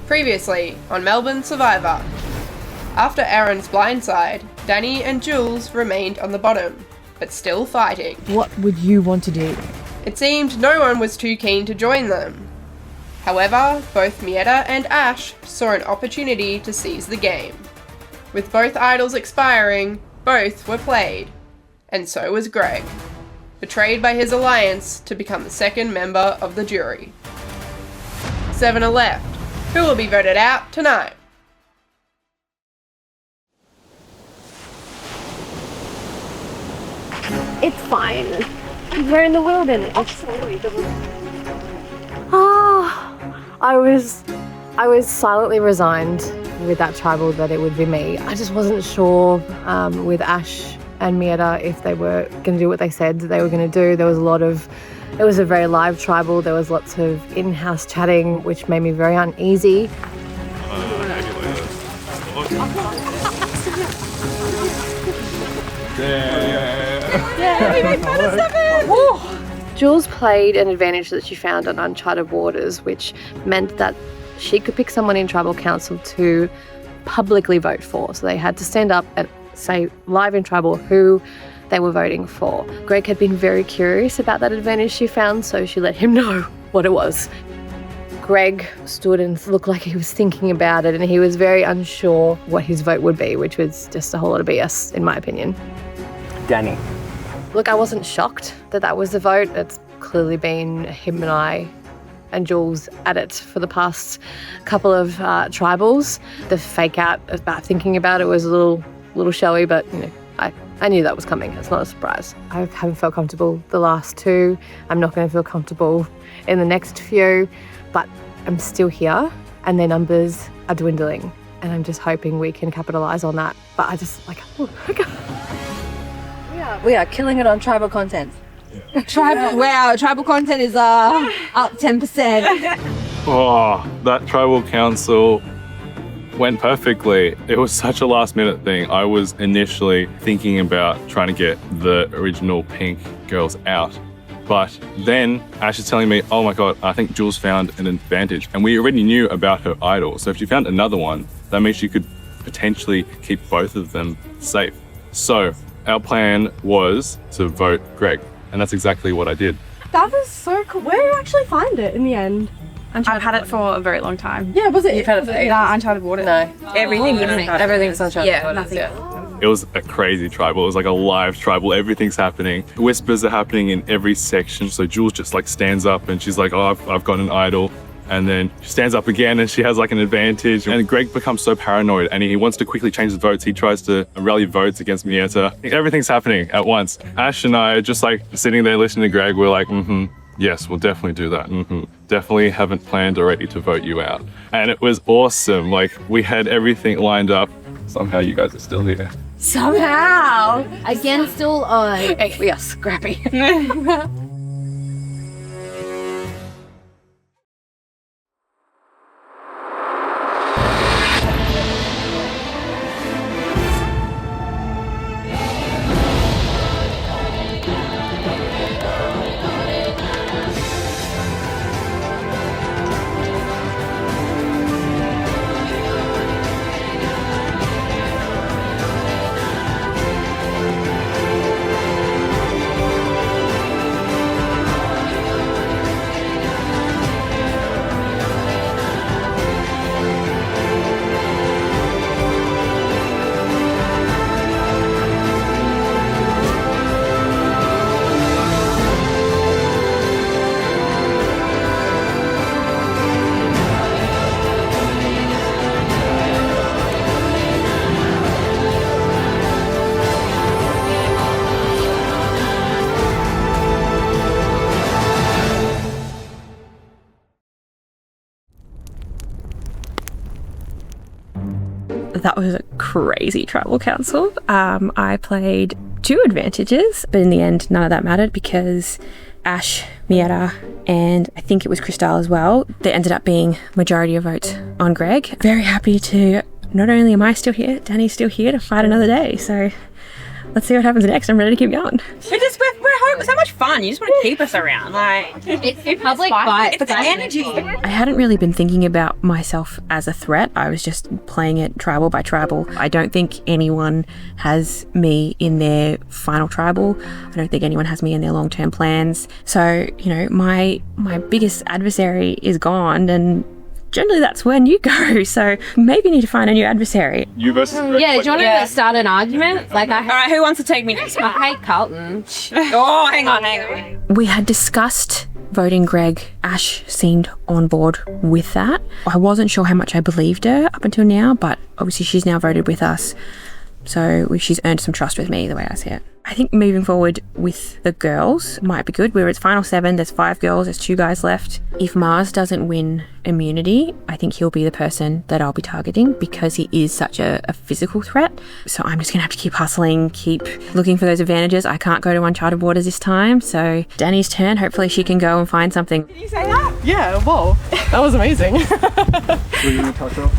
Previously on Melbourne Survivor. After Aaron's blindside, Danny and Jules remained on the bottom, but still fighting. What would you want to do? It seemed no one was too keen to join them. However, both Mietta and Ash saw an opportunity to seize the game. With both idols expiring, both were played. And so was Greg, betrayed by his alliance to become the second member of the jury. 7 are left. Who will be voted out tonight? It's fine. We're in the wilderness. I was silently resigned with that tribal that it would be me. I just wasn't sure with Ash and Mietta if they were going to do what they said they were going to do. It was a very live tribal. There was lots of in-house chatting, which made me very uneasy. Yeah, we made fun of 7! Jules played an advantage that she found on Uncharted waters, which meant that she could pick someone in tribal council to publicly vote for. So they had to stand up and say live in tribal who they were voting for. Greg had been very curious about that advantage she found, so she let him know what it was. Greg stood and looked like he was thinking about it, and he was very unsure what his vote would be, which was just a whole lot of BS, in my opinion. Danny. Look, I wasn't shocked that that was the vote. It's clearly been him and I and Jules at it for the past couple of tribals. The fake out about thinking about it was a little showy, but you know, I knew that was coming. It's not a surprise. I haven't felt comfortable the last 2. I'm not going to feel comfortable in the next few, but I'm still here and their numbers are dwindling, and I'm just hoping we can capitalise on that. But I just We are killing it on tribal content. Tribal content is up 10%. Oh, that tribal council went perfectly. It was such a last minute thing. I was initially thinking about trying to get the original pink girls out. But then Ash is telling me, oh my God, I think Jules found an advantage. And we already knew about her idol. So if she found another one, that means she could potentially keep both of them safe. So our plan was to vote Greg. And that's exactly what I did. That was so cool. Where did you actually find it in the end? I've had it for a very long time. Yeah, was it? You've had it for Uncharted water? No. Everything's Uncharted. Yeah, Nothing. It was a crazy tribal. It was like a live tribal. Everything's happening. Whispers are happening in every section. So Jules just like stands up and she's like, oh, I've got an idol. And then she stands up again and she has like an advantage. And Greg becomes so paranoid and he wants to quickly change the votes. He tries to rally votes against Mietta. Everything's happening at once. Ash and I are just like sitting there listening to Greg. We're like, yes, we'll definitely do that. Definitely haven't planned already to vote you out. And it was awesome. Like we had everything lined up. Somehow you guys are still here. Somehow. Again, still on. Hey, we are scrappy. That was a crazy tribal council. I played 2 advantages, but in the end, none of that mattered because Ash, Mietta, and I think it was Crystal as well, they ended up being majority of votes on Greg. Very happy to, not only am I still here, Danny's still here to fight another day. So let's see what happens next. I'm ready to keep going. We're home so much fun. You just want to keep us around. Like, It's public fight. it's energy. I hadn't really been thinking about myself as a threat. I was just playing it tribal by tribal. I don't think anyone has me in their final tribal. I don't think anyone has me in their long-term plans. So, you know, my biggest adversary is gone, and generally that's when you go. So maybe you need to find a new adversary. You versus Greg. Yeah, do you want to start an argument? Like, All right, who wants to take me next? I hate Carlton. Oh, hang on. We had discussed voting Greg. Ash seemed on board with that. I wasn't sure how much I believed her up until now, but obviously she's now voted with us. So she's earned some trust with me, the way I see it. I think moving forward with the girls might be good. We're at final 7, there's 5 girls, there's 2 guys left. If Mars doesn't win immunity, I think he'll be the person that I'll be targeting because he is such a physical threat. So I'm just gonna have to keep hustling, keep looking for those advantages. I can't go to Uncharted waters this time, so Danny's turn. Hopefully she can go and find something. Did you say that? Yeah, whoa, that was amazing. What are you going to talk about?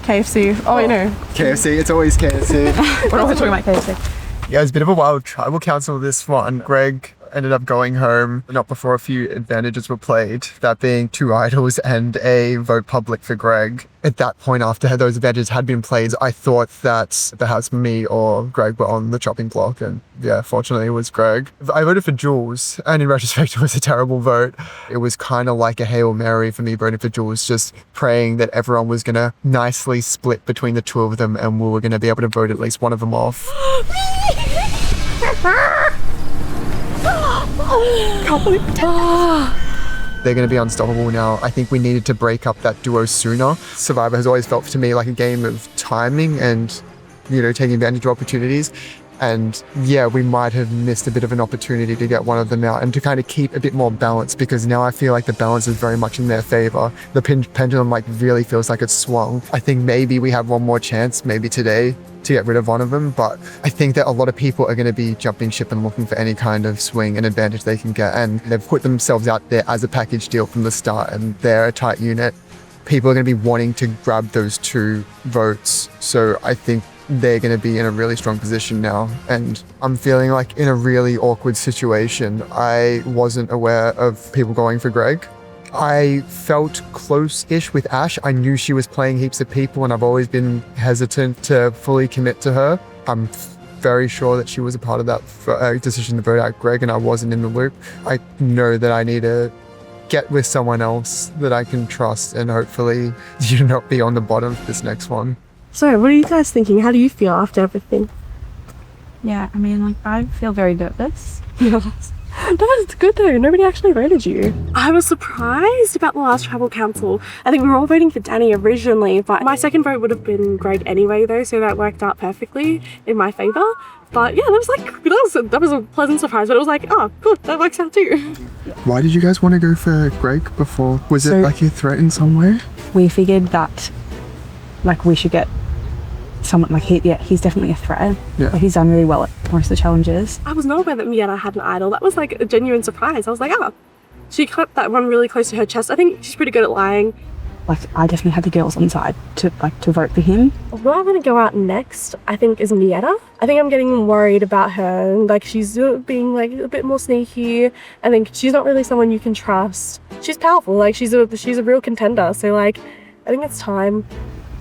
KFC. Oh, you know. KFC, it's always KFC. We're always talking about KFC. Yeah, it was a bit of a wild tribal council this one. Greg ended up going home not before a few advantages were played, that being 2 idols and a vote public for Greg. At that point, after those advantages had been played, I thought that perhaps me or Greg were on the chopping block, and yeah, fortunately it was Greg. I voted for Jules, and in retrospect it was a terrible vote. It was kind of like a Hail Mary for me voting for Jules, just praying that everyone was going to nicely split between the 2 of them and we were going to be able to vote at least one of them off. They're going to be unstoppable now. I think we needed to break up that duo sooner. Survivor has always felt to me like a game of timing and, you know, taking advantage of opportunities. And yeah, we might have missed a bit of an opportunity to get one of them out and to kind of keep a bit more balance, because now I feel like the balance is very much in their favor. The pendulum like really feels like it's swung. I think maybe we have one more chance, maybe today, to get rid of one of them, but I think that a lot of people are going to be jumping ship and looking for any kind of swing and advantage they can get, and they've put themselves out there as a package deal from the start, and they're a tight unit. People are going to be wanting to grab those 2 votes, so I think they're going to be in a really strong position now, and I'm feeling like in a really awkward situation. I wasn't aware of people going for Greg. I felt close-ish with Ash. I knew she was playing heaps of people, and I've always been hesitant to fully commit to her. I'm very sure that she was a part of that decision to vote out Greg, and I wasn't in the loop. I know that I need to get with someone else that I can trust, and hopefully you not be on the bottom of this next one. So, what are you guys thinking? How do you feel after everything? Yeah, I mean, like, I feel very nervous. That's good though, nobody actually voted you. I was surprised about the last tribal council. I think we were all voting for Danny originally, but my second vote would have been Greg anyway though, so that worked out perfectly in my favour. But yeah, that was a pleasant surprise, but it was like, oh, good, that works out too. Why did you guys want to go for Greg before? Was it like a threat in some way? We figured that, like, we should get someone, like, he's definitely a threat. Yeah. Like, he's done really well at most of the challenges. I was not aware that Mieta had an idol. That was like a genuine surprise. I was like, oh, she kept that one really close to her chest. I think she's pretty good at lying. Like, I definitely had the girls on side to vote for him. Where I'm going to go out next, I think, is Mieta. I think I'm getting worried about her. Like, she's being, like, a bit more sneaky. I think she's not really someone you can trust. She's powerful. Like, she's a real contender. So, like, I think it's time.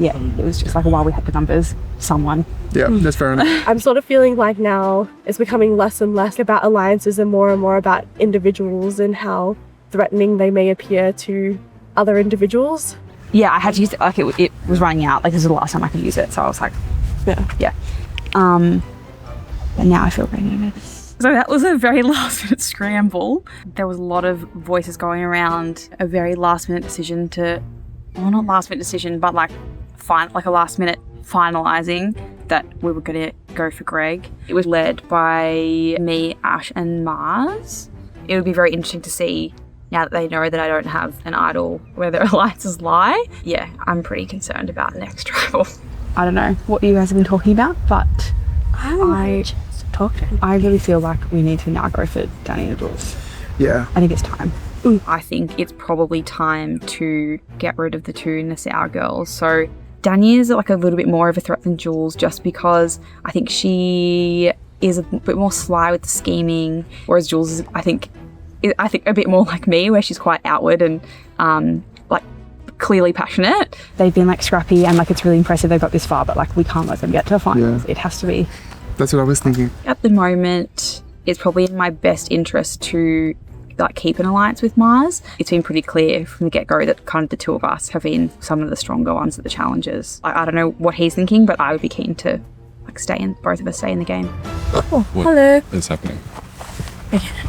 Yeah, it was just like, while we had the numbers, someone. Yeah, that's fair enough. I'm sort of feeling like now it's becoming less and less about alliances and more about individuals and how threatening they may appear to other individuals. Yeah, I had to use it, like, it was running out. Like, this is the last time I could use it, so I was like, yeah. But now I feel very nervous. So that was a very last minute scramble. There was a lot of voices going around, a very last minute decision well, not last minute decision, but like a last minute finalising that we were going to go for Greg. It was led by me, Ash and Mars. It would be very interesting to see, now that they know that I don't have an idol, where their alliances lie. Yeah, I'm pretty concerned about next tribal. I don't know what you guys have been talking about, but I really feel like we need to now go for Danny and Jules. Yeah. I think it's time. I think it's probably time to get rid of the 2 Nassau girls. So Dani is like a little bit more of a threat than Jules, just because I think she is a bit more sly with the scheming, whereas Jules is, I think a bit more like me, where she's quite outward and like clearly passionate. They've been like scrappy and like it's really impressive they've got this far, but like we can't let them get to finals. It has to be. That's what I was thinking. At the moment, it's probably in my best interest to like keep an alliance with Mars. It's been pretty clear from the get-go that kind of the two of us have been some of the stronger ones at the challenges. I don't know what he's thinking, but I would be keen to like both of us stay in the game. Oh, hello. It's happening.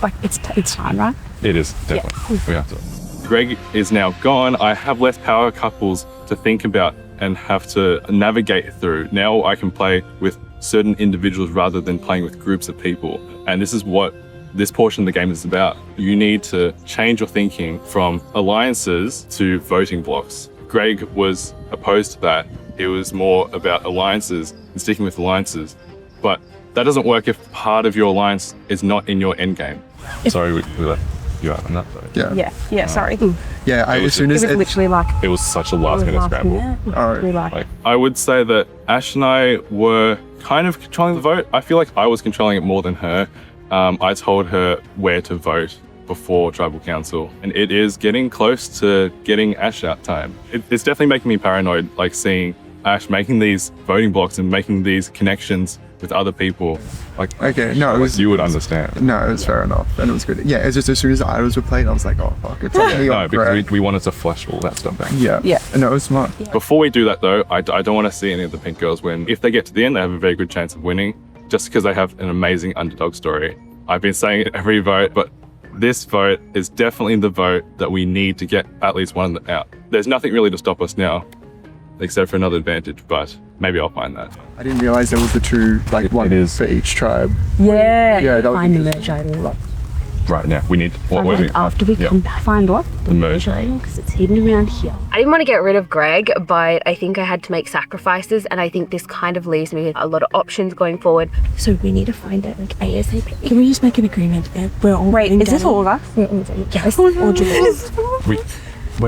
Like it's time, right? It is, definitely. We have to. Greg is now gone. I have less power couples to think about and have to navigate through. Now I can play with certain individuals rather than playing with groups of people. And this is what this portion of the game is about. You need to change your thinking from alliances to voting blocks. Greg was opposed to that. It was more about alliances and sticking with alliances. But that doesn't work if part of your alliance is not in your end game. Sorry, we let you out on that though. Yeah, sorry. Yeah, as soon as It was literally like It was such a last minute scramble. we like Like, I would say that Ash and I were kind of controlling the vote. I feel like I was controlling it more than her. I told her where to vote before Tribal Council, and it is getting close to getting Ash out time. It's definitely making me paranoid, like seeing Ash making these voting blocks and making these connections with other people. Like, Okay, no, it was. you would understand. No, it was fair enough, and it was good. Yeah, it's just as soon as the idols were played, I was like, oh fuck, it's like No, because we wanted to flush all that stuff back. Yeah, and no, it was smart. Before we do that though, I don't want to see any of the pink girls win. If they get to the end, they have a very good chance of winning, just because they have an amazing underdog story. I've been saying it every vote, but this vote is definitely the vote that we need to get at least one of them out. There's nothing really to stop us now, except for another advantage, but maybe I'll find that. I didn't realize there was the two, like one is. for each tribe. Yeah, Yeah, that would find be the good. merge idol. Right now, we need After we come back, find what? the merge. Because it's hidden around here. I didn't want to get rid of Greg, but I think I had to make sacrifices, and I think this kind of leaves me with a lot of options going forward. So we need to find it like ASAP. Can we just make an agreement? We're all Wait, voting is this Danny. all of us? Yes, or Jules.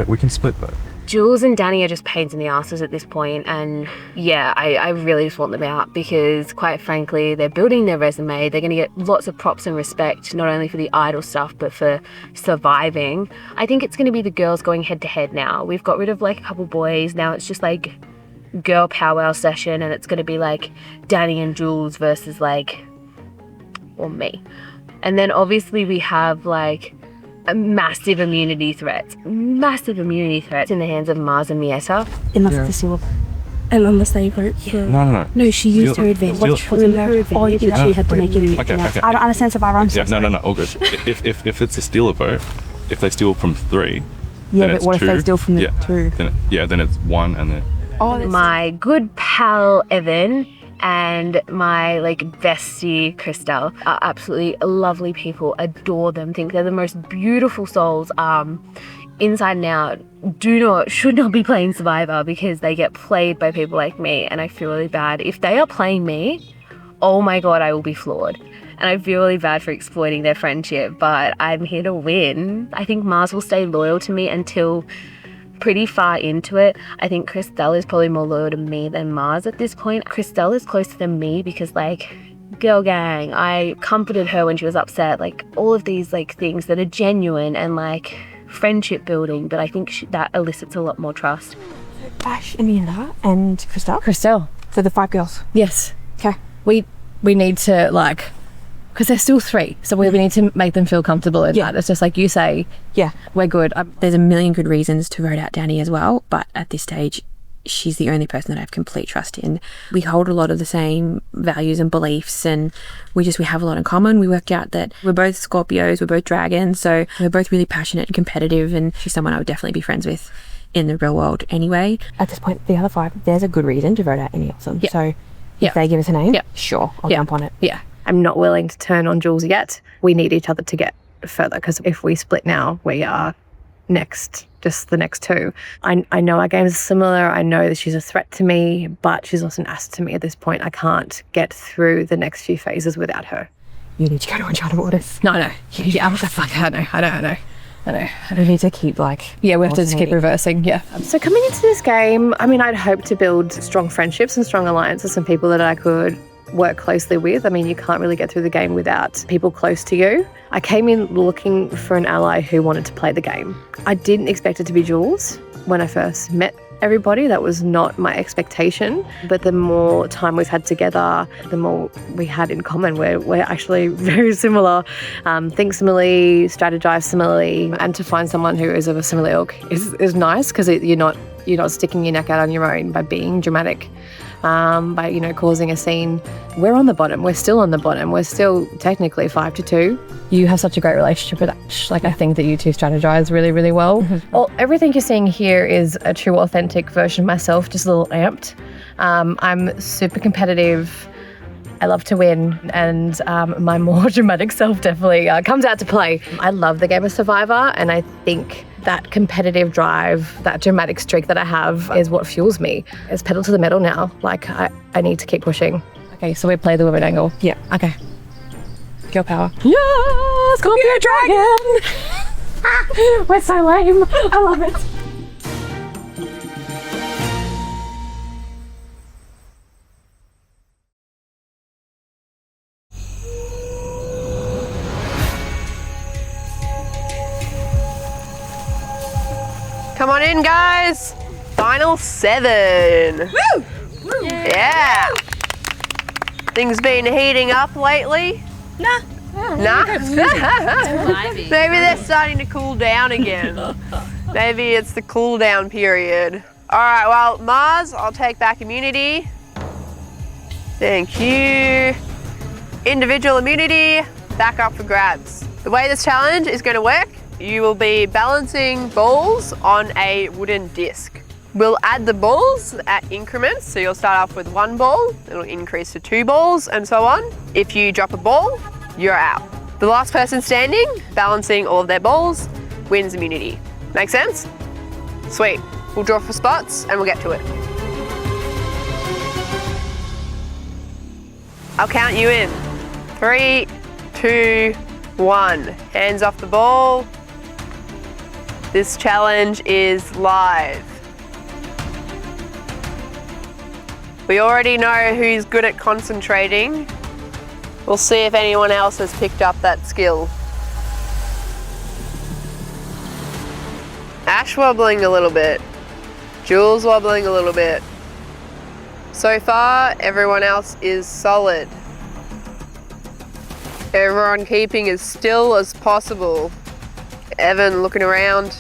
We can split though. Jules and Danny are just pains in the asses at this point, and yeah, I really just want them out because, quite frankly, they're building their resume. They're going to get lots of props and respect, not only for the idol stuff, but for surviving. I think it's going to be the girls going head to head now. We've got rid of like a couple boys. Now it's just like girl powwow session, and it's going to be like Danny and Jules versus like, or me. And then obviously we have like massive immunity threats in the hands of Mars and Mieta. Unless it's a silver. And unless they vote for... No. No, she used her advantage. Steal- Her advantage that she had to make it. Okay. I don't understand Survivor. I'm so Yeah, no, all good. If it's a stealer vote, if they steal from 3, Yeah, then but it's what if they 2. steal from the Yeah. 2? Then it's 1, and then My good pal Evan and my like bestie Christelle are absolutely lovely people. Adore them. Think they're the most beautiful souls. Inside and out. Should not be playing Survivor because they get played by people like me, and I feel really bad. If they are playing me, oh my god, I will be floored. And I feel really bad for exploiting their friendship, but I'm here to win. I think Mars will stay loyal to me until pretty far into it. I think Christelle is probably more loyal to me than Mars at this point. Christelle is closer than me because, like, girl gang, I comforted her when she was upset. Like, all of these, like, things that are genuine and, like, friendship building, but I think that elicits a lot more trust. Ash, Amanda, and Christelle. So the 5 girls. Yes. Okay. We need to, like, because they're still 3, so we need to make them feel comfortable in that. It's just like you say, Yeah. we're good. There's a million good reasons to vote out Danny as well, but at this stage, she's the only person that I have complete trust in. We hold a lot of the same values and beliefs, and we have a lot in common. We worked out that we're both Scorpios, we're both dragons, so we're both really passionate and competitive, and she's someone I would definitely be friends with in the real world anyway. At this point, the other 5, there's a good reason to vote out any of them. Yeah. So Yeah. if they give us a name, Yeah. sure, I'll Yeah. jump on it. Yeah. I'm not willing to turn on Jules yet. We need each other to get further, because if we split now, we are just the next 2. I know our games are similar. I know that she's a threat to me, but she's also an asset to me at this point. I can't get through the next few phases without her. You need to go to Uncharted Waters. No. Yeah, what the fuck? I know. I don't need to keep Yeah, we have to just keep reversing, yeah. So coming into this game, I mean, I'd hope to build strong friendships and strong alliances and people that I could work closely with. I mean, you can't really get through the game without people close to you. I came in looking for an ally who wanted to play the game. I didn't expect it to be Jules when I first met everybody. That was not my expectation. But the more time we've had together, the more we had in common. We're actually very similar, think similarly, strategize similarly, and to find someone who is of a similar ilk is nice, because you're not sticking your neck out on your own by being dramatic, by causing a scene. We're on the bottom. We're still on the bottom. We're still technically 5-2. You have such a great relationship with Ash. Like, I think that you two strategize really, really well. Well, everything you're seeing here is a true, authentic version of myself, just a little amped. I'm super competitive. I love to win, and my more dramatic self definitely comes out to play. I love the game of Survivor, and I think that competitive drive, that dramatic streak that I have is what fuels me. It's pedal to the metal now. Like, I need to keep pushing. Okay, so we play the women angle. Yeah. Okay. Girl power. Yeah, Scorpio dragon. We're so lame. I love it. Come on in, guys. Final 7. Woo! Yeah. Things been heating up lately? Nah. Maybe they're starting to cool down again. Maybe it's the cool down period. All right, well, Mars, I'll take back immunity. Thank you. Individual immunity, back up for grabs. The way this challenge is going to work, you will be balancing balls on a wooden disc. We'll add the balls at increments, so you'll start off with 1 ball, it'll increase to 2 balls, and so on. If you drop a ball, you're out. The last person standing, balancing all of their balls, wins immunity. Make sense? Sweet. We'll draw for spots and we'll get to it. I'll count you in. 3, 2, 1. Hands off the ball. This challenge is live. We already know who's good at concentrating. We'll see if anyone else has picked up that skill. Ash wobbling a little bit. Jules wobbling a little bit. So far, everyone else is solid. Everyone keeping as still as possible. Evan looking around.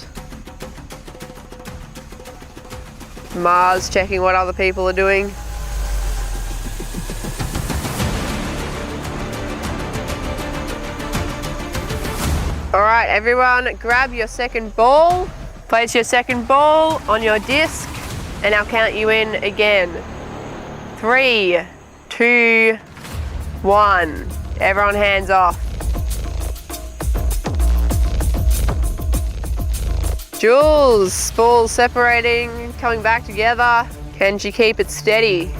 Mars checking what other people are doing. All right, everyone, grab your second ball. Place your second ball on your disc, and I'll count you in again. 3, 2, 1. Everyone hands off. Jules, balls separating, coming back together. Can she keep it steady?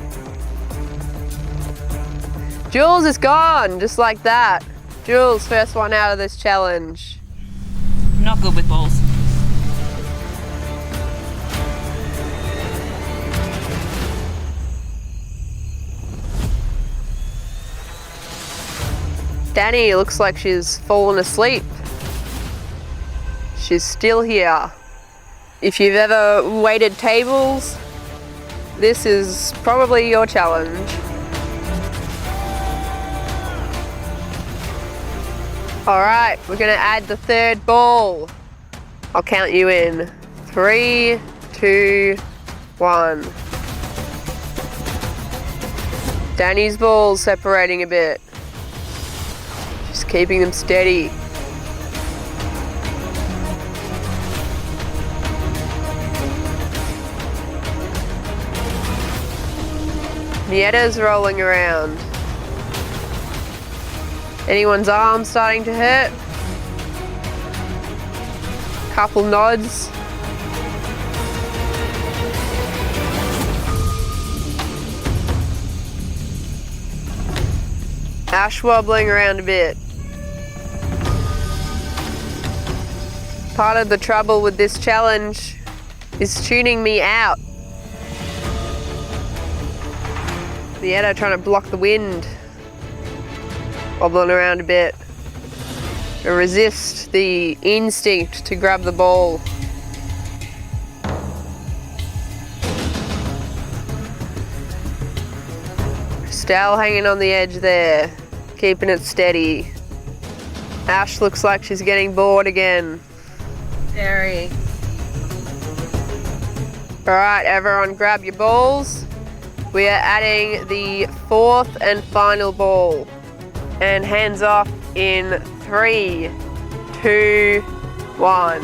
Jules is gone, just like that. Jules, first one out of this challenge. Not good with balls. Danny looks like she's fallen asleep. She's still here. If you've ever waited tables, this is probably your challenge. All right, we're gonna add the third ball. I'll count you in. 3, 2, 1. Danny's ball's separating a bit. Just keeping them steady. Nietta's rolling around. Anyone's arm starting to hurt? Couple nods. Ash wobbling around a bit. Part of the trouble with this challenge is tuning me out. Mieta trying to block the wind. Wobbling around a bit. To resist the instinct to grab the ball. Crystal hanging on the edge there, keeping it steady. Ash looks like she's getting bored again. Very. All right, everyone grab your balls. We are adding the fourth and final ball. And hands off in 3, 2, 1.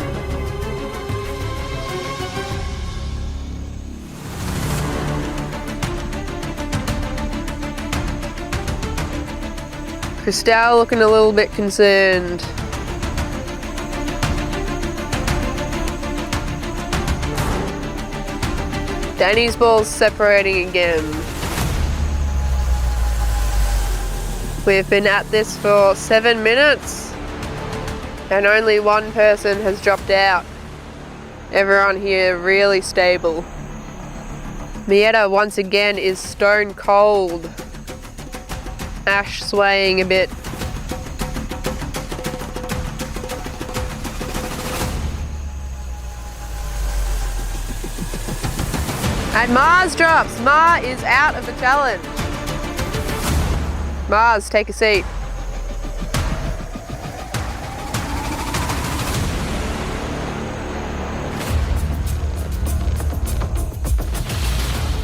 Crystal looking a little bit concerned. Danny's ball's separating again. We've been at this for 7 minutes and only one person has dropped out. Everyone here really stable. Mieta once again is stone cold. Ash swaying a bit. And Mars drops. Ma is out of the challenge. Mars, take a seat.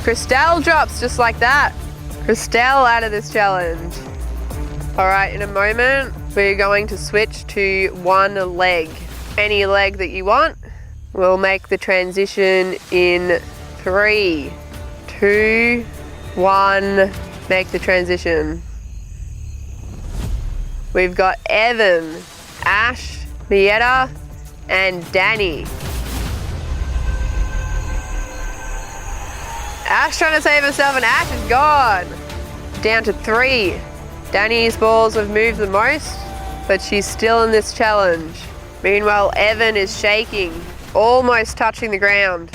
Crystal drops just like that. Crystal out of this challenge. All right, in a moment, we're going to switch to one leg. Any leg that you want. We'll make the transition in 3, 2, 1. Make the transition. We've got Evan, Ash, Mieta, and Danny. Ash trying to save herself and Ash is gone. Down to 3. Danny's balls have moved the most, but she's still in this challenge. Meanwhile, Evan is shaking, almost touching the ground.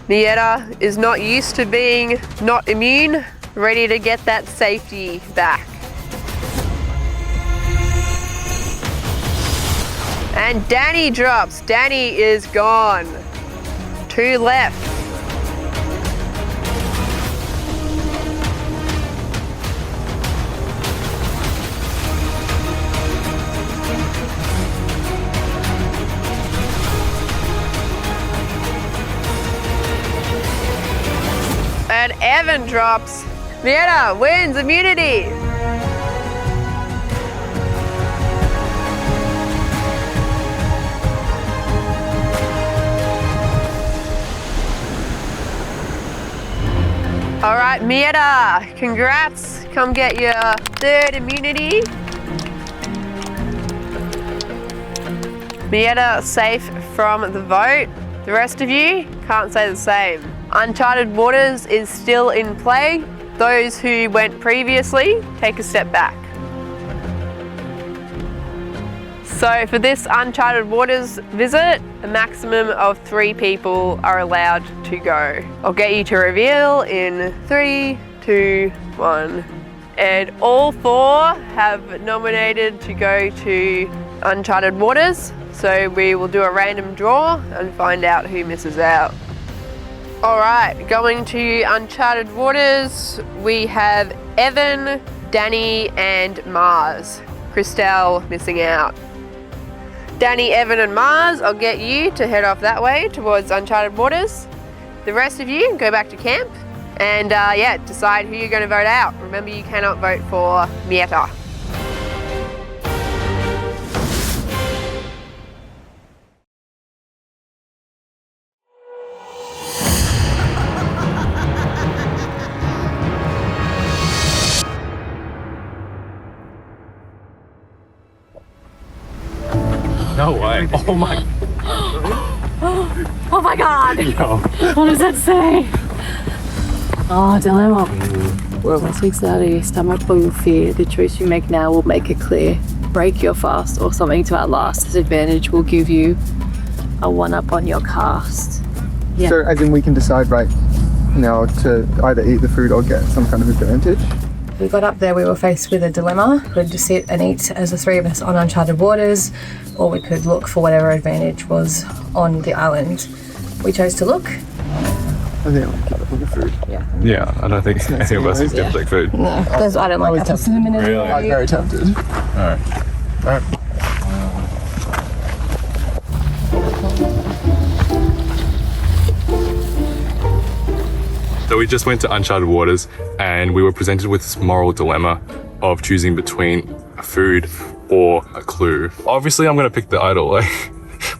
Mieta is not used to being not immune, ready to get that safety back. And Danny drops. Danny is gone. 2 left. And Evan drops. Mieta wins immunity. All right, Mieta, congrats. Come get your 3rd immunity. Mieta safe from the vote. The rest of you can't say the same. Uncharted Waters is still in play. Those who went previously, take a step back. So for this Uncharted Waters visit, a maximum of 3 people are allowed to go. I'll get you to reveal in 3, 2, 1. And all 4 have nominated to go to Uncharted Waters. So we will do a random draw and find out who misses out. All right, going to Uncharted Waters, we have Evan, Danny, and Mars. Crystal missing out. Danny, Evan, and Mars, I'll get you to head off that way towards Uncharted Waters. The rest of you, go back to camp and decide who you're going to vote out. Remember, you cannot vote for Mieta. No way. Oh my. Oh my god! No. What does that say? Oh, dilemma. We're almost weeks out of your stomach full of fear. The choice you make now will make it clear. Break your fast or something to outlast. This advantage will give you a 1-up on your cast. Yeah. So as in we can decide, right, now to either eat the food or get some kind of advantage. We got up there, we were faced with a dilemma. We could just sit and eat as the three of us on uncharted waters, or we could look for whatever advantage was on the island. We chose to look. I think I'll keep up with the food. Yeah, I don't think any of us is going to take food. No, because I don't like apple cinnamon. Really? I'm very tempted. Alright. So we just went to Uncharted Waters and we were presented with this moral dilemma of choosing between a food or a clue. Obviously, I'm gonna pick the idol.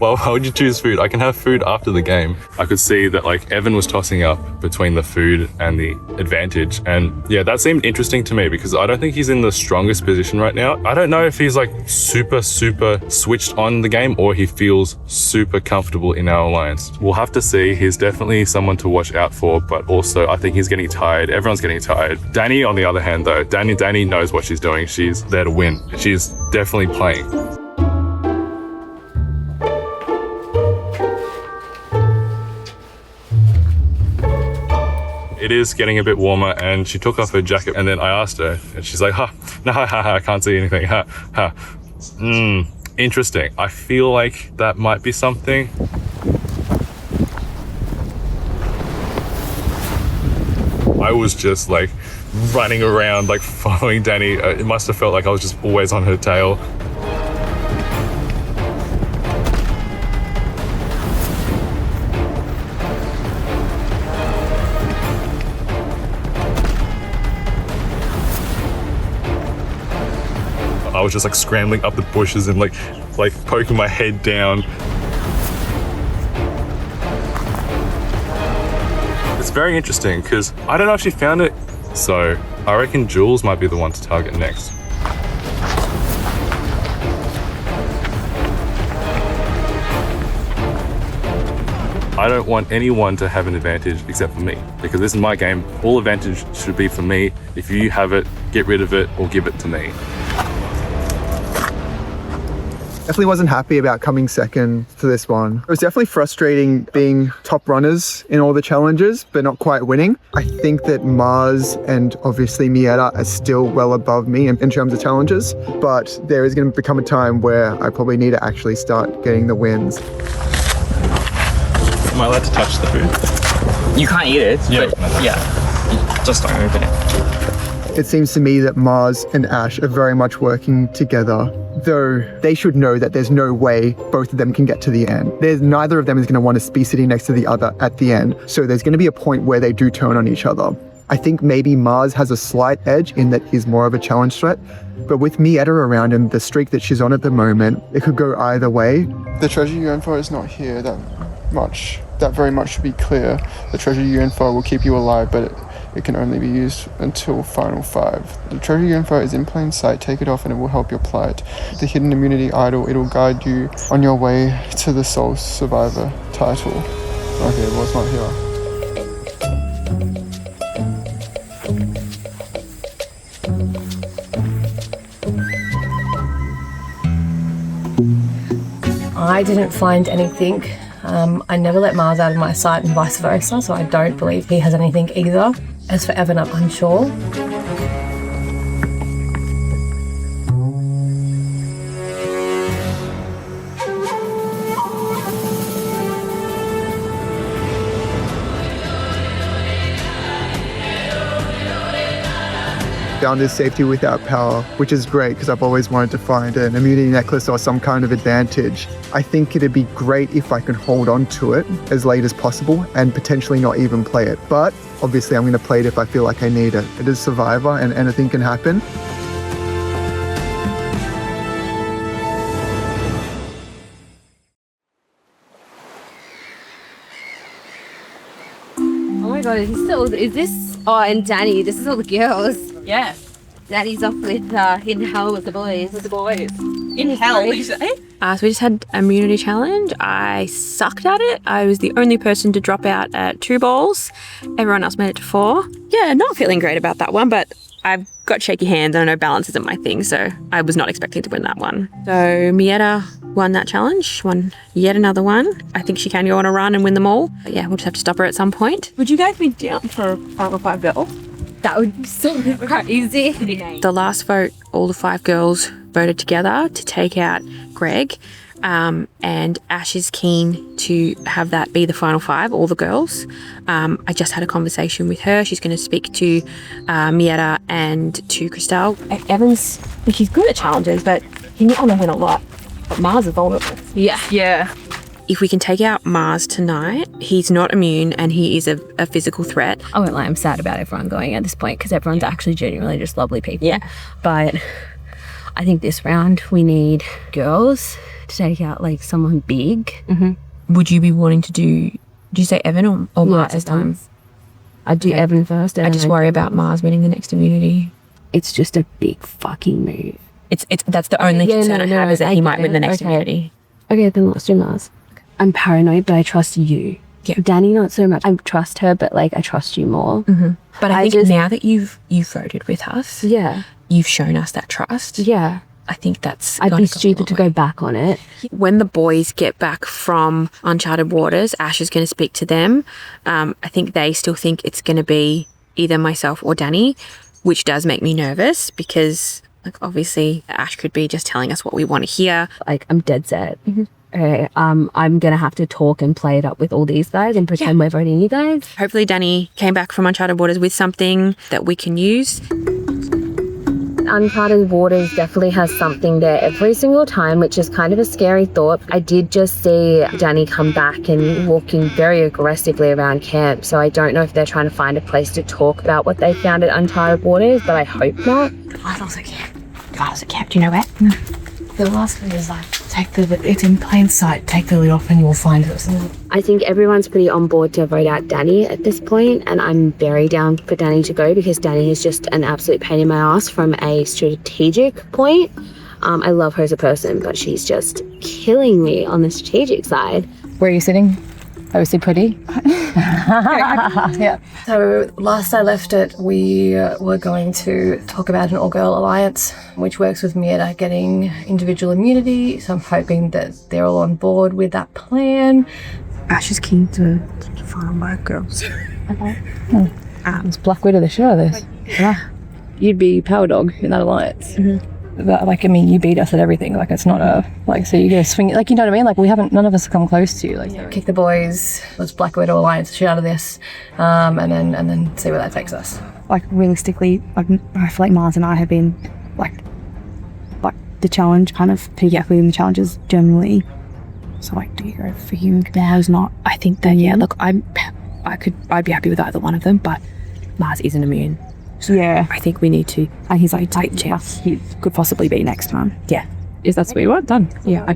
Well, why would you choose food? I can have food after the game. I could see that like Evan was tossing up between the food and the advantage. And yeah, that seemed interesting to me because I don't think he's in the strongest position right now. I don't know if he's like super switched on the game or he feels super comfortable in our alliance. We'll have to see. He's definitely someone to watch out for, but also I think he's getting tired. Everyone's getting tired. Danny, on the other hand though, Danny knows what she's doing. She's there to win. She's definitely playing. It is getting a bit warmer and she took off her jacket and then I asked her and she's like, I can't see anything, interesting. I feel like that might be something. I was just like running around, like following Danny. It must have felt like I was just always on her tail. I was just like scrambling up the bushes and like poking my head down. It's very interesting because I don't know if she found it. So I reckon Jules might be the one to target next. I don't want anyone to have an advantage except for me because this is my game. All advantage should be for me. If you have it, get rid of it or give it to me. Definitely wasn't happy about coming second to this one. It was definitely frustrating being top runners in all the challenges, but not quite winning. I think that Mars and obviously Mieta are still well above me in terms of challenges, but there is going to become a time where I probably need to actually start getting the wins. Am I allowed to touch the food? You can't eat it, but yeah, just don't open it. It seems to me that Mars and Ash are very much working together, though they should know that there's no way both of them can get to the end. Neither of them is going to want to be sitting next to the other at the end, so there's going to be a point where they do turn on each other. I think maybe Mars has a slight edge in that he's more of a challenge threat, but with Mieta around him, the streak that she's on at the moment, it could go either way. The treasure you yearn for is not here that very much should be clear. The treasure you yearn for will keep you alive, but it can only be used until Final 5. The treasure you yearn for is in plain sight. Take it off and it will help your plight. The hidden immunity idol, it will guide you on your way to the Soul Survivor title. Okay, well, it's not here. I didn't find anything. I never let Mars out of my sight and vice versa, so I don't believe he has anything either. As for Evan, I'm unsure. Found this safety without power, which is great because I've always wanted to find an immunity necklace or some kind of advantage. I think it'd be great if I could hold on to it as late as possible and potentially not even play it. But obviously I'm going to play it if I feel like I need it. It is Survivor and anything can happen. Oh my god, is this? Oh, and Danny, this is all the girls. Yeah. Danny's off with in hell with the boys. In hell, did you say? So we just had immunity challenge. I sucked at it. I was the only person to drop out at 2 balls. Everyone else made it to 4. Yeah, not feeling great about that one, but I've got shaky hands and I know balance isn't my thing, so I was not expecting to win that one. So Mieta won that challenge, won yet another one. I think she can go on a run and win them all. But yeah, we'll just have to stop her at some point. Would you guys be down for 5 or 5 girls? That would be so crazy. The last vote, all the 5 girls voted together to take out Greg. And Ash is keen to have that be the final 5, all the girls. I just had a conversation with her. She's going to speak to Mieta and to Christelle. Evan's, he's good at challenges, but he's not going to win a lot. But Mars is vulnerable. Yeah. If we can take out Mars tonight, he's not immune and he is a physical threat. I won't lie, I'm sad about everyone going at this point because everyone's actually genuinely just lovely people. Yeah. But I think this round we need girls to take out like someone big. Mm-hmm. Would you be wanting to do you say Evan or Mars this time? I'd do Evan first. I just worry about Mars winning the next immunity. It's just a big fucking move. It's that's the only concern I have is that he might win the next immunity. Okay, then let's do Mars. I'm paranoid, but I trust you. Yeah. Danny, not so much. I trust her, but like I trust you more. Mm-hmm. But I think now that you've voted with us, you've shown us that trust. Yeah. I think that's... I'd be stupid to go back on it. When the boys get back from Uncharted Waters, Ash is going to speak to them. I think they still think it's going to be either myself or Danny, which does make me nervous because, like, obviously Ash could be just telling us what we want to hear. Like, I'm dead set. Mm-hmm. Okay, I'm going to have to talk and play it up with all these guys and pretend we're voting you guys. Hopefully Danny came back from Uncharted Waters with something that we can use. Uncharted Waters definitely has something there every single time, which is kind of a scary thought. I did just see Danny come back and walking very aggressively around camp, so I don't know if they're trying to find a place to talk about what they found at Uncharted Waters, but I hope not. Idols at camp. Do you know where? No. The last thing is like, it's in plain sight, take the lid off and you'll find it. I think everyone's pretty on board to vote out Danny at this point, and I'm very down for Danny to go because Danny is just an absolute pain in my ass from a strategic point. I love her as a person, but she's just killing me on the strategic side. Where are you sitting? Obviously pretty. Yeah. So last I left it, we were going to talk about an all-girl alliance, which works with Mieta getting individual immunity. So I'm hoping that they're all on board with that plan. Ash is keen to find my girls. Okay. It's Black Widow, the show this. Yeah. You'd be power dog in that alliance. Mm-hmm. But like, I mean, you beat us at everything. Like, it's not a, like, so you go swing it. Like, you know what I mean? Like, none of us have come close to you. Like, kick the boys. Let's Black Widow alliance shit out of this. And then see where that takes us. Like, realistically, like, I feel like Mars and I have been, like the challenge kind of piggybacking the challenges generally. So, like, do you go for him? Mars not. I think that, yeah, look, I'd be happy with either one of them, but Mars isn't immune. So yeah, I think we need to. And he's like, take a chance. He could possibly be next time. Yeah. Is that what you want? Done. Yeah.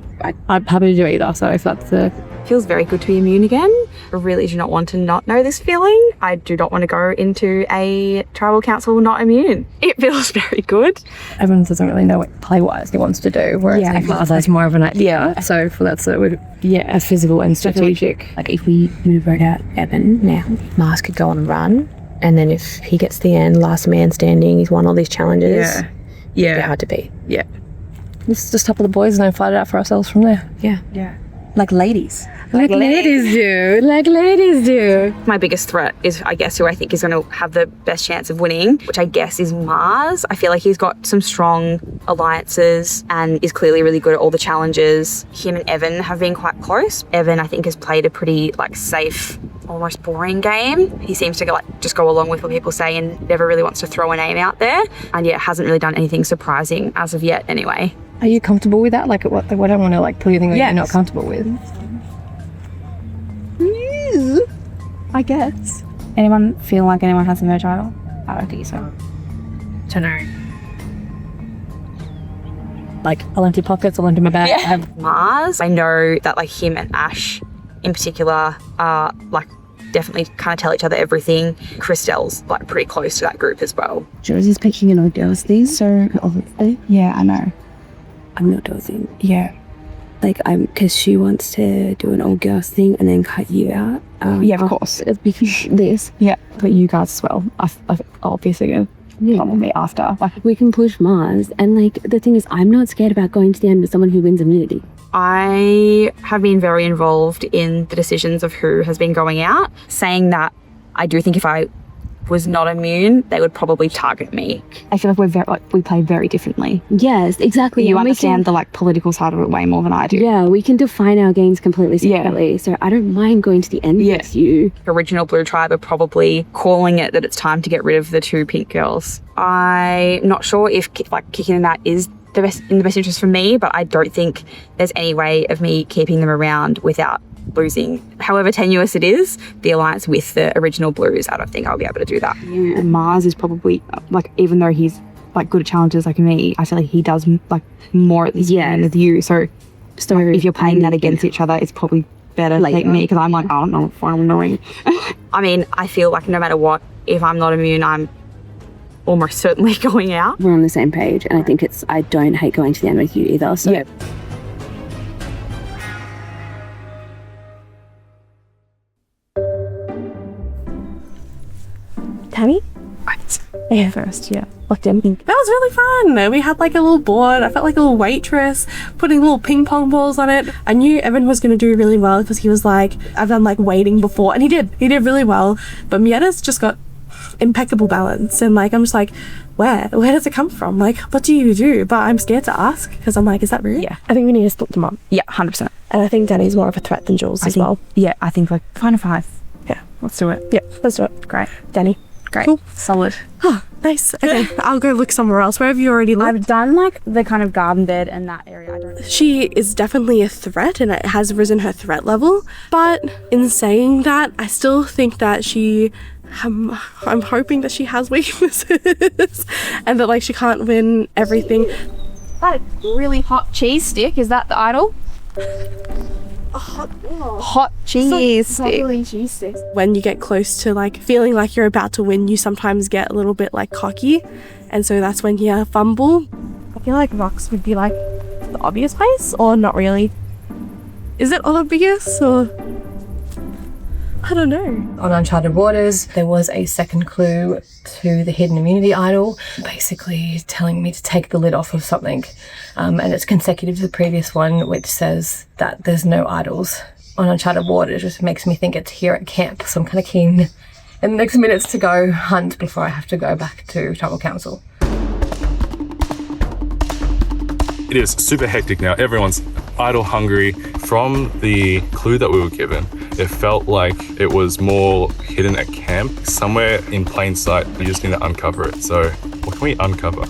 I'm happy to do either. So if that's the... Feels very good to be immune again. I really do not want to not know this feeling. I do not want to go into a tribal council not immune. It feels very good. Everyone doesn't really know what play-wise he wants to do, whereas Mars more of an idea. So for that, so it would, a physical and strategic. Like if we vote out Evan now, Mars could go on a run. And then if he gets to the end, last man standing, he's won all these challenges. It'd be hard to beat. Yeah. Let's just topple the boys and then fight it out for ourselves from there. Yeah. Like ladies. Like ladies do. My biggest threat is, I guess, who I think is going to have the best chance of winning, which I guess is Mars. I feel like he's got some strong alliances and is clearly really good at all the challenges. Him and Evan have been quite close. Evan, I think, has played a pretty safe, almost boring game. He seems to just go along with what people say and never really wants to throw a name out there. And hasn't really done anything surprising as of yet anyway. Are you comfortable with that? Like, what I don't want to put anything that you're not comfortable with. I guess. Anyone feel like anyone has a merge idol? I don't think so. Don't know. Like, I'll empty pockets, I'll empty my bag. Yeah. Mars, I know that him and Ash in particular are definitely kind of tell each other everything. Christelle's pretty close to that group as well. Josie's picking an all girls thing, so obviously. Yeah, I know. I'm not dozing. Yeah. Because she wants to do an all girls thing and then cut you out. Yeah, of course. Because this. Yeah. But you guys as well. I obviously go. come with me after. Like, We can push Mars, and like the thing is, I'm not scared about going to the end with someone who wins immunity. I have been very involved in the decisions of who has been going out, saying that I do think if I was not immune, they would probably target me. I feel like we play very differently. Yes, exactly. You And we understand can- the political side of it way more than I do. Yeah, we can define our games completely separately. So I don't mind going to the end with you. Original Blue Tribe are probably calling it that it's time to get rid of the 2 pink girls. I'm not sure if kicking them out is in the best interest for me, but I don't think there's any way of me keeping them around without losing. However tenuous it is, the alliance with the original Blues, I don't think I'll be able to do that. And Mars is probably, even though he's good at challenges like me, I feel like he does more at this end with you. So if you're playing that against each other, it's probably better to take me, because I'm I don't know if I'm annoying. I mean, I feel like no matter what, if I'm not immune, I'm almost certainly going out. We're on the same page, and I think I don't hate going to the end with you either. So Yeah. Tammy? Yeah, first, yeah. Looked in. That was really fun. We had a little board. I felt like a little waitress, putting little ping pong balls on it. I knew Evan was going to do really well because he was like, I've done waiting before, and he did really well. But Mietta's just got impeccable balance, and I'm just like, where does it come from? What do you do? But I'm scared to ask because I'm like, is that rude? Yeah, I think we need to split them up. Yeah, 100%. And I think Danny's more of a threat than Jules as well. Yeah, I think 5 Yeah, let's do it. yeah, let's do it. Great. Danny. Great. Cool. Solid. Oh, nice. Okay, I'll go look somewhere else. Where have you already looked? I've done the kind of garden bed and that area. I don't She is definitely a threat, and it has risen her threat level. But in saying that, I still think that I'm hoping that she has weaknesses and that she can't win everything. That really hot cheese stick, is that the idol? Hot cheese stick. When you get close to feeling like you're about to win, you sometimes get a little bit cocky, and so that's when you fumble. I feel like Vox would be the obvious place, or not really. Is it obvious, or I don't know. on Uncharted Waters, there was a second clue to the hidden immunity idol, basically telling me to take the lid off of something. And it's consecutive to the previous one, which says that there's no idols on Uncharted Waters. It just makes me think it's here at camp. So I'm kind of keen in the next minutes to go hunt before I have to go back to Tribal Council. It is super hectic now. Everyone's idol hungry. From the clue that we were given, it felt like it was more hidden at camp, somewhere in plain sight. We just need to uncover it. So what can we uncover?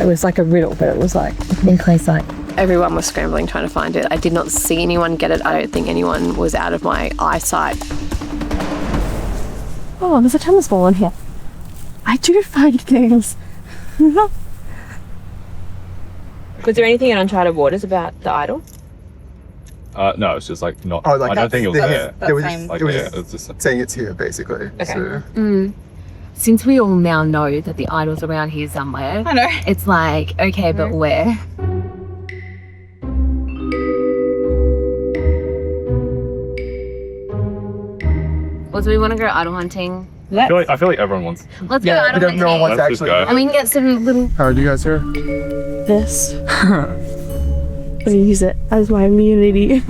It was like a riddle, but it was in plain sight. Everyone was scrambling trying to find it. I did not see anyone get it. I don't think anyone was out of my eyesight. Oh, there's a tennis ball in here. I do find things. Was there anything in Uncharted Waters about the idol? No, it's just not. Oh, I don't think it was there. It was It's just saying it's here, basically. Okay. So. since we all now know that the idol's around here somewhere, I know. it's okay, but where? Well, do we want to go idol hunting? I feel like everyone wants. Let's go idol hunting. No one wants to Let's just actually. go. And we can get some little. How are you guys here? This. I'm gonna use it as my immunity.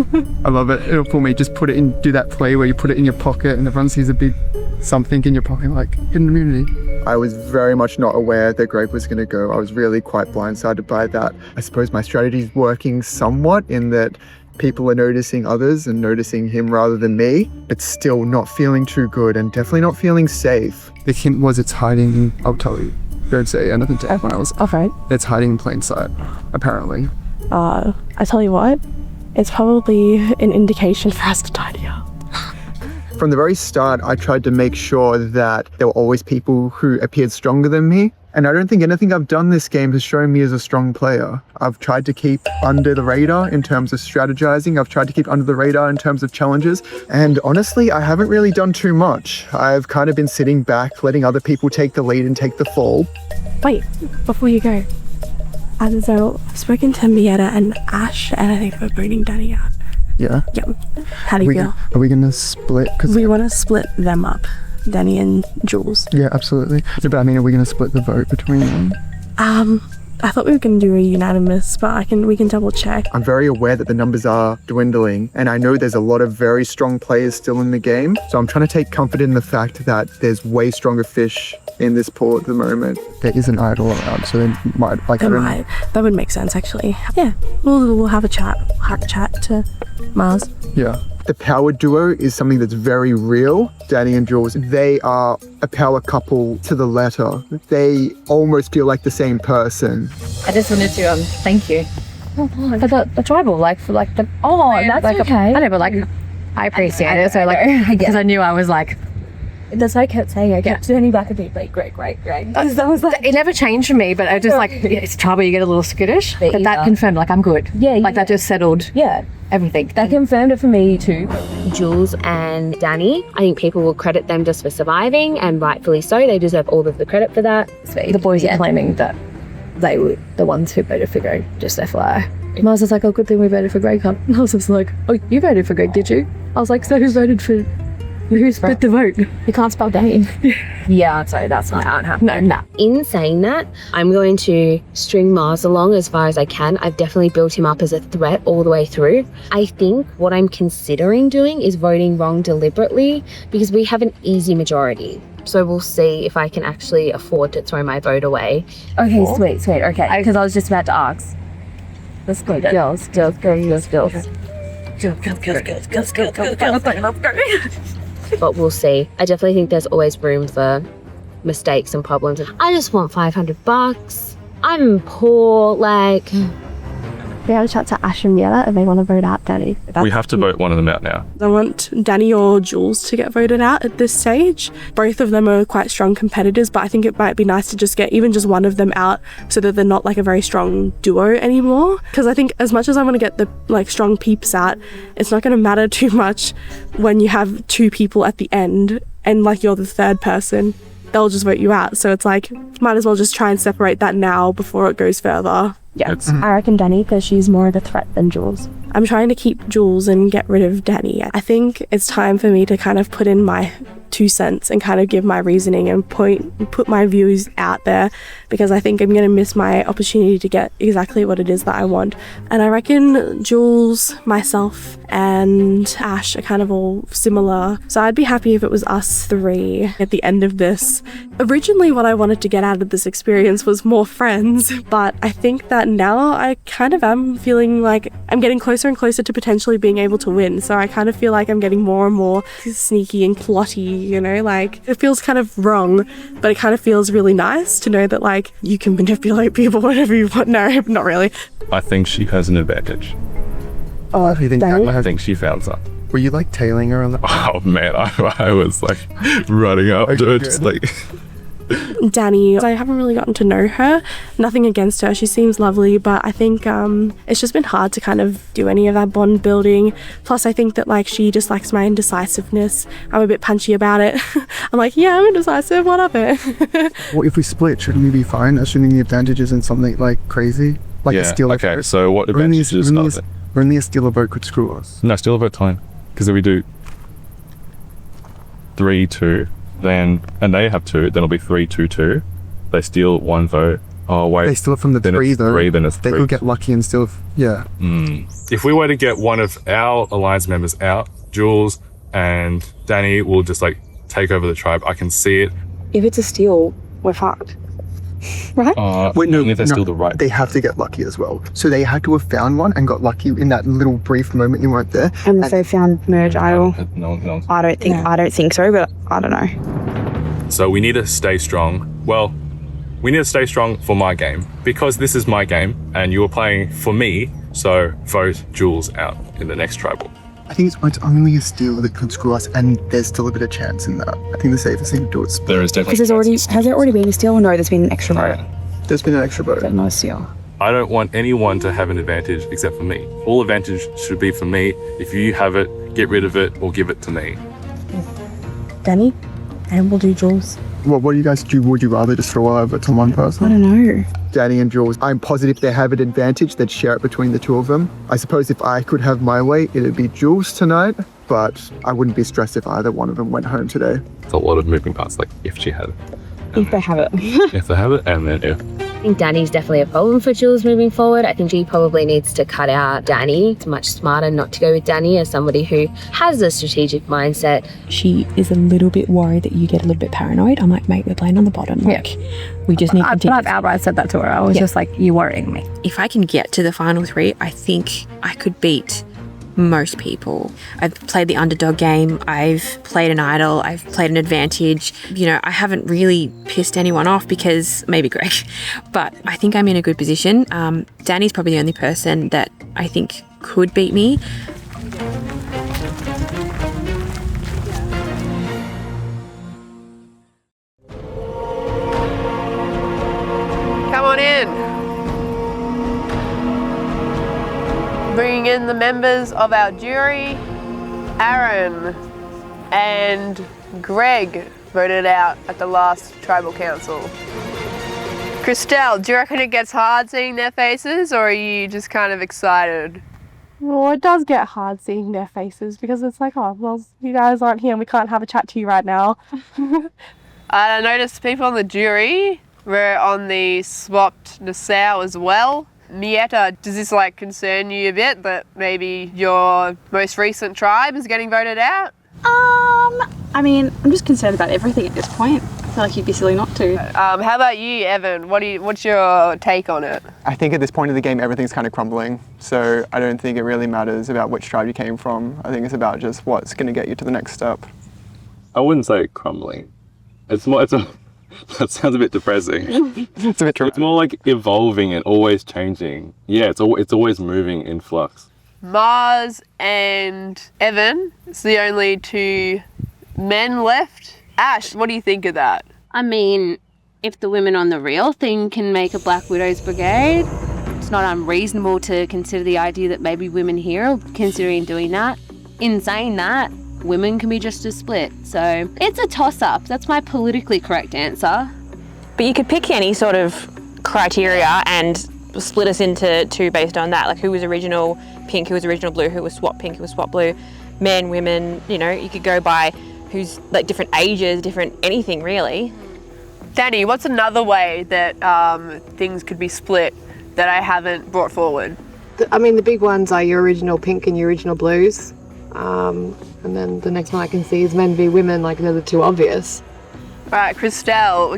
I love it. It'll fool me. Just put it in, do that play where you put it in your pocket and everyone sees a big something in your pocket, hidden immunity. I was very much not aware that Greg was going to go. I was really quite blindsided by that. I suppose my strategy is working somewhat in that people are noticing others and noticing him rather than me, but still not feeling too good and definitely not feeling safe. The hint was it's hiding, I'll tell you. Don't say anything to anyone else. Alright. It's hiding in plain sight, apparently. I tell you what, it's probably an indication for us to tidy up. From the very start, I tried to make sure that there were always people who appeared stronger than me. And I don't think anything I've done this game has shown me as a strong player. I've tried to keep under the radar in terms of strategizing. I've tried to keep under the radar in terms of challenges. And honestly, I haven't really done too much. I've kind of been sitting back, letting other people take the lead and take the fall. Wait, before you go. So I've spoken to Mietta and Ash, and I think we're bringing Danny out. Yeah? Yep. How do you feel? Are we going to split? We want to split them up. Danny and Jules. Yeah, absolutely. Yeah, but I mean, are we going to split the vote between them? I thought we were going to do a unanimous, but we can double check. I'm very aware that the numbers are dwindling, and I know there's a lot of very strong players still in the game. So I'm trying to take comfort in the fact that there's way stronger fish in this pool at the moment. There is an idol around, so they might That would make sense, actually. Yeah, we'll have a chat. We'll have a chat to Mars. Yeah. The power duo is something that's very real. Danny and Jules, they are a power couple to the letter. They almost feel like the same person. I just wanted to thank you for the tribal, that's okay. I know, but I appreciate it. So because I knew I was like. That's what I kept saying. I kept turning back and being like, great. That was like, it never changed for me, but I just it's trouble. You get a little skittish, but that confirmed I'm good. Yeah, that just settled. Yeah, everything. That confirmed it for me too. Jules and Danny, I think people will credit them just for surviving, and rightfully so. They deserve all of the credit for that. The boys are claiming that they were the ones who voted for Greg. Just FYI. Mars was like, "Oh, good thing we voted for Greg." Huh? And I was just like, "Oh, you voted for Greg, did you?" I was like, "So who voted for?" Who split the vote? You can't spell Danny. Yeah, sorry, that's not how it happened. No. In saying that, I'm going to string Mars along as far as I can. I've definitely built him up as a threat all the way through. I think what I'm considering doing is voting wrong deliberately because we have an easy majority. So we'll see if I can actually afford to throw my vote away. Okay, sweet. Okay, because I was just about to ask. Let's go, girls. But we'll see. I definitely think there's always room for mistakes and problems. I just want $500. I'm poor, We had a chat to Ash and Yella and they want to vote out Danny. We have to vote one of them out now. I want Danny or Jules to get voted out at this stage. Both of them are quite strong competitors, but I think it might be nice to just get even just one of them out so that they're not a very strong duo anymore. Because I think as much as I want to get the strong peeps out, it's not going to matter too much when you have two people at the end and you're the third person. They'll just vote you out. So it's might as well just try and separate that now before it goes further. Yeah, I reckon Danny because she's more of a threat than Jules. I'm trying to keep Jules and get rid of Danny. I think it's time for me to kind of put in my 2 cents and kind of give my reasoning and put my views out there because I think I'm going to miss my opportunity to get exactly what it is that I want. And I reckon Jules, myself, and Ash are kind of all similar. So I'd be happy if it was us three at the end of this. Originally, what I wanted to get out of this experience was more friends, but I think that now I kind of am feeling like I'm getting closer and closer to potentially being able to win. So I kind of feel like I'm getting more and more sneaky and plotty, it feels kind of wrong, but it kind of feels really nice to know that you can manipulate people whenever you want. No, not really. I think she has an advantage. Oh, I think she found some. Were you tailing her on the... Oh man, I was running up to it, just Danny, I haven't really gotten to know her. Nothing against her, she seems lovely, but I think it's just been hard to kind of do any of that bond building. Plus I think that she just likes my indecisiveness. I'm a bit punchy about it. I'm yeah, I'm indecisive, what of it? What if we split? Shouldn't we be fine? Assuming the advantage isn't something crazy? A stealer okay, vote? So what advantage is nothing? Only a stealer vote could screw us. No, stealer vote time. Because if we do 3-2, then, and they have 2, then it'll be 3-2-2. They steal 1 vote. Oh wait, they steal it from the 3 though. 3, then it's 3. They could get lucky and still, yeah. If we were to get one of our alliance members out, Jules and Danny will just take over the tribe. I can see it. If it's a steal, we're fucked. Right? Wait, no, only if they steal the right. They have to get lucky as well. So they had to have found one and got lucky in that little brief moment you weren't there. And if they found merge idol. No. I don't think so, but I don't know. So we need to stay strong. Well, we need to stay strong for my game because this is my game and you were playing for me. So vote Jules out in the next tribal. I think it's only a steal that could screw us, and there's still a bit of chance in that. I think the safest thing to do is... There is definitely... Because has there already been a steal or no, there's been an extra vote? There's been an extra vote. But no steal. I don't want anyone to have an advantage except for me. All advantage should be for me. If you have it, get rid of it or give it to me. Danny, and we'll do Jules. Well, what do you guys do? Would you rather just throw over to one person? I don't know. Danny and Jules, I'm positive they have an advantage. They'd share it between the two of them. I suppose if I could have my way, it'd be Jules tonight. but I wouldn't be stressed if either one of them went home today. It's a lot of moving parts, like if she had it. If they have it. If they have it, and then if. I think Danny's definitely a problem for Jules moving forward. I think she probably needs to cut out Danny. It's much smarter not to go with Danny as somebody who has a strategic mindset. She is a little bit worried that you get a little bit paranoid. I'm like, mate, we're playing on the bottom. Like, we just need to. I've outright said that to her. I was just like, you're worrying me. If I can get to the final 3, I think I could beat most people. I've played the underdog game, I've played an idol, I've played an advantage. You know, I haven't really pissed anyone off because maybe Greg, but I think I'm in a good position. Danny's probably the only person that I think could beat me. Come on in. Bringing in the members of our jury, Aaron and Greg voted out at the last tribal council. Christelle, do you reckon it gets hard seeing their faces, or are you just kind of excited? Well, it does get hard seeing their faces because it's like, oh, well, you guys aren't here and we can't have a chat to you right now. I noticed people on the jury were on the swapped Nassau as well. Mietta, does this concern you a bit that maybe your most recent tribe is getting voted out? I mean, I'm just concerned about everything at this point. I feel like you'd be silly not to. How about you, Evan? What's your take on it? I think at this point of the game, everything's kind of crumbling. So I don't think it really matters about which tribe you came from. I think it's about just what's going to get you to the next step. I wouldn't say crumbling. That sounds a bit depressing. It's a bit true. It's more like evolving and always changing. Yeah, it's always moving in flux. Mars and Evan, it's the only 2 men left. Ash, what do you think of that? I mean, if the women on the real thing can make a Black Widows Brigade, it's not unreasonable to consider the idea that maybe women here are considering doing that. In saying that, women can be just as split. So it's a toss-up. That's my politically correct answer. But you could pick any sort of criteria and split us into 2 based on that. Like who was original pink, who was original blue, who was swap pink, who was swap blue, men, women, you know, you could go by who's different ages, different anything really. Danny, what's another way that things could be split that I haven't brought forward? I mean, the big ones are your original pink and your original blues. And then the next one I can see is men v women, they're the 2 obvious. Right, Christelle,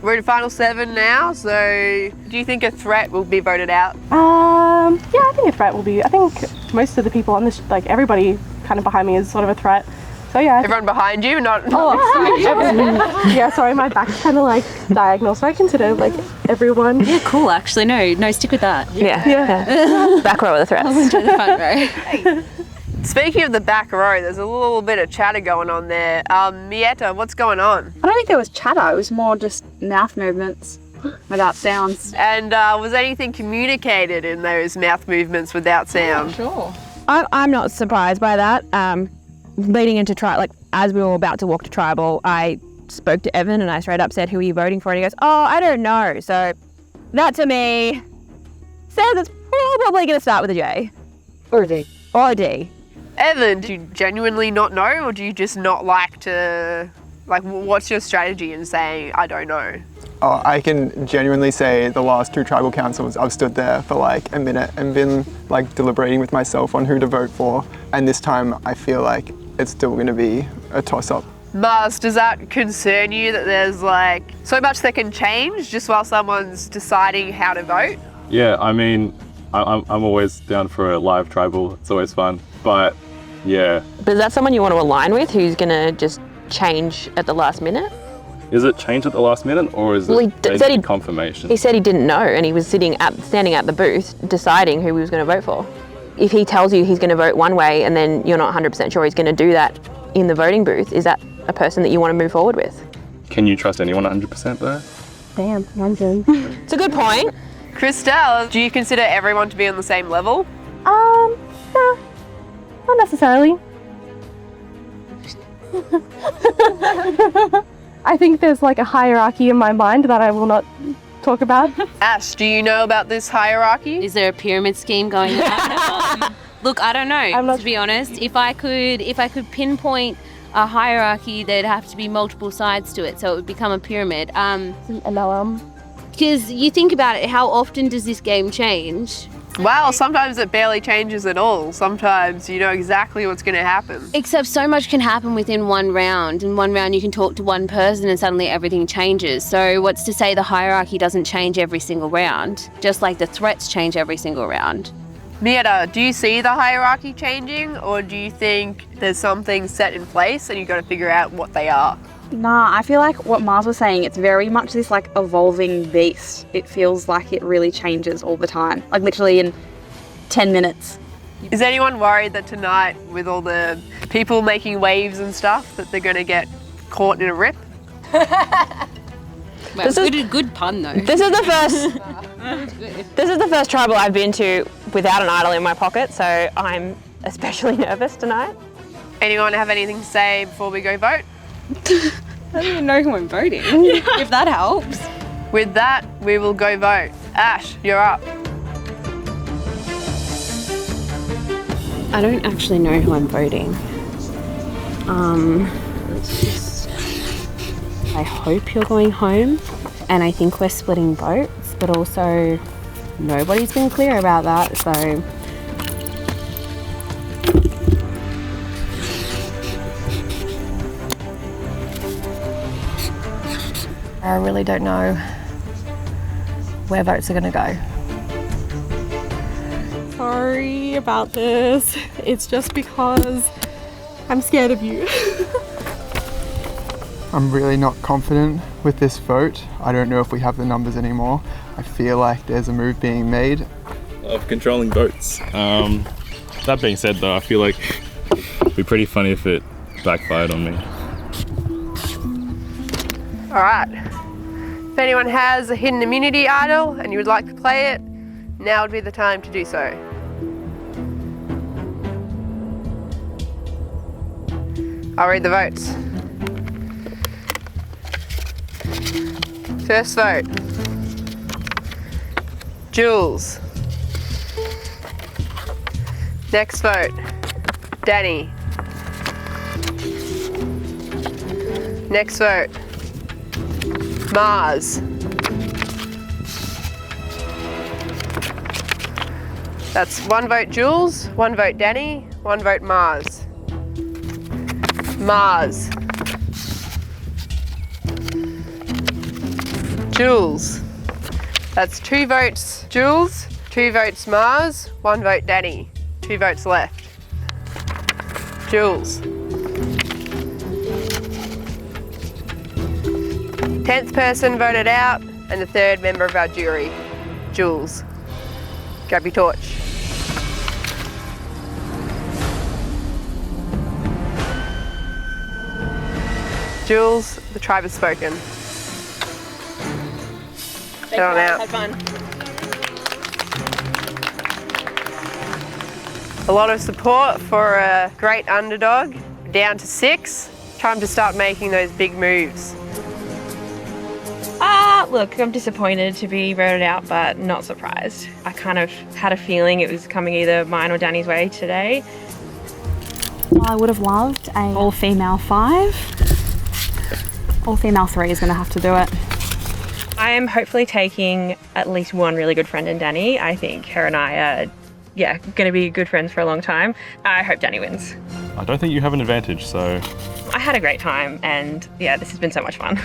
we're in final 7 now, so do you think a threat will be voted out? Yeah, I think a threat will be. I think most of the people on this, everybody kind of behind me is sort of a threat. So yeah. Everyone behind you, not yeah, sorry, my back's kind of diagonal, so I consider everyone. Yeah, cool, actually. No, stick with that. Yeah. Back row of the threats. I'll enjoy the front row. Speaking of the back row, there's a little bit of chatter going on there. Mietta, what's going on? I don't think there was chatter, it was more just mouth movements without sounds. And was anything communicated in those mouth movements without sound? Sure. I'm not surprised by that. Leading into as we were about to walk to tribal, I spoke to Evan and I straight up said, who are you voting for? And he goes, oh, I don't know. So that to me says it's probably going to start with a J. Or a D. Or a D. Evan, do you genuinely not know, or do you just not like to, what's your strategy in saying, I don't know? Oh, I can genuinely say the last 2 tribal councils, I've stood there for a minute and been deliberating with myself on who to vote for. And this time I feel like it's still going to be a toss-up. Mars, does that concern you that there's so much that can change just while someone's deciding how to vote? Yeah, I mean, I'm always down for a live tribal. It's always fun. But yeah. But is that someone you want to align with who's going to just change at the last minute? Is it changed at the last minute, or is it confirmation? He said he didn't know, and he was standing at the booth deciding who he was going to vote for. If he tells you he's going to vote one way and then you're not 100% sure he's going to do that in the voting booth, is that a person that you want to move forward with? Can you trust anyone 100% though? Damn, London. It's a good point. Christelle, do you consider everyone to be on the same level? No, not necessarily. I think there's a hierarchy in my mind that I will not talk about. Ash, do you know about this hierarchy? Is there a pyramid scheme going on? Look, I don't know, to be honest. If I could pinpoint a hierarchy, there'd have to be multiple sides to it, so it would become a pyramid. Because you think about it, how often does this game change? Well, sometimes it barely changes at all. Sometimes you know exactly what's going to happen. Except so much can happen within one round. In one round you can talk to one person and suddenly everything changes. So what's to say the hierarchy doesn't change every single round, just like the threats change every single round? Mieta, do you see the hierarchy changing, or do you think there's something set in place and you've got to figure out what they are? Nah, I feel like what Mars was saying, it's very much this like evolving beast. It feels like it really changes all the time, like literally in 10 minutes. Is anyone worried that tonight, with all the people making waves and stuff, that they're going to get caught in a rip? Well, this is a good pun though. This is the first tribal I've been to without an idol in my pocket, so I'm especially nervous tonight. Anyone have anything to say before we go vote? I don't even know who I'm voting, if that helps. With that, we will go vote. Ash, you're up. I don't actually know who I'm voting. I hope you're going home, and I think we're splitting votes, but also nobody's been clear about that, so. I really don't know where votes are going to go. Sorry about this. It's just because I'm scared of you. I'm really not confident with this vote. I don't know if we have the numbers anymore. I feel like there's a move being made. Of controlling votes. That being said though, I feel like it'd be pretty funny if it backfired on me. Alright. If anyone has a hidden immunity idol and you would like to play it, now would be the time to do so. I'll read the votes. First vote. Jules. Next vote. Danny. Next vote. Mars. That's one vote Jules, one vote Danny, one vote Mars. Mars. Jules. That's 2 votes Jules, 2 votes Mars, 1 vote Danny. 2 votes left. Jules. 10th person voted out, and the 3rd member of our jury, Jules. Grab your torch. Jules, the tribe has spoken. Head on out. Have fun. A lot of support for a great underdog. Down to 6. Time to start making those big moves. Look, I'm disappointed to be voted out, but not surprised. I kind of had a feeling it was coming either mine or Danny's way today. I would have loved a all-female 5. All-female 3 is going to have to do it. I am hopefully taking at least one really good friend in Danny. I think her and I are, going to be good friends for a long time. I hope Danny wins. I don't think you have an advantage, so. I had a great time, and this has been so much fun.